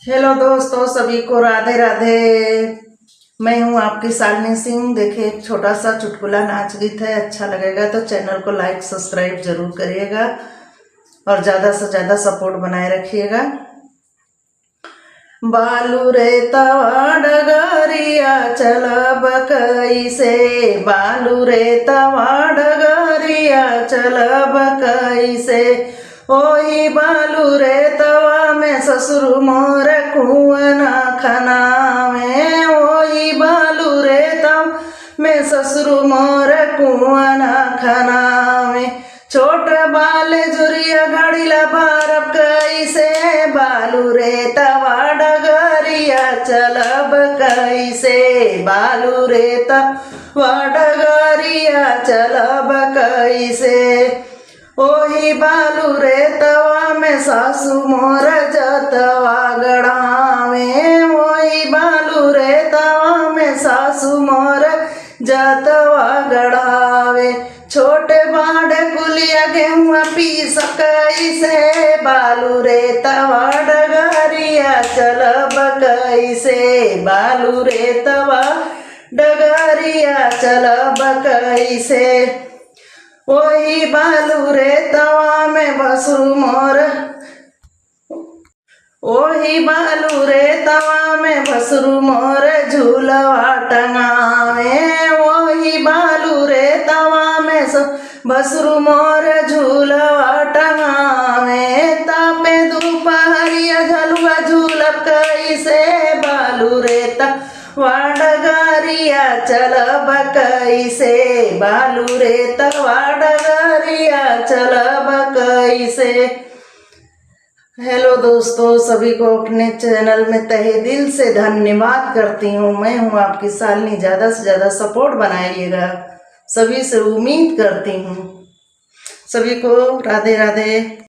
Hello दोस्तों, सभी को राधे राधे। मैं हूं आपकी शालिनी सिंह। देखिए, एक छोटा सा चुटकुला नाच गीत है। अच्छा लगेगा तो चैनल को लाइक सब्सक्राइब जरूर करिएगा और ज़्यादा से ज़्यादा सपोर्ट बनाए रखिएगा। बालू रे तवा डगरिया चलब कैसे, बालू रे तवा डगरिया चलब कैसे। ओही बालू रे तवा में ससुर मोर कुआं खनावे, ओही बालू रे तवा में ससुर मोर कुआं खनावे। छोट बाल जुरिया घड़ीला बारब कैसे, बालू रे तवा डगरिया चलब कैसे, बालू रे तवा डगरिया चलब कैसे। ओही बालू रे तवा में सासू मोर जतवा गड़ावे, ओही बालू रे तवा में सासू मोर जतवा गड़ावे। छोटे बाड़े कुलिया गेहुआ पीस कैसे, बालू रे तवा डगरिया चलब कैसे, बालू रे तवा डगरिया चलब कैसे। ओही बालू रे तवा में भसुर मोर, ओही बालू रे तवा में भसुर मोर झूलवा टंगावे, ओही बालू रे तवा में भसुर मोर झूलवा टंगावे। तापे दोपहरिया झलुआ झूलब कैसे, बालू रे तवा डगरिया चलब कैसे, बालू रे तवा डगरिया चलब कैसे। हेलो दोस्तों, सभी को अपने चैनल में तहे दिल से धन्यवाद करती हूँ। मैं हूँ आपकी शालिनी। ज़्यादा से ज़्यादा सपोर्ट बनाइएगा, सभी से उम्मीद करती हूँ। सभी को राधे राधे।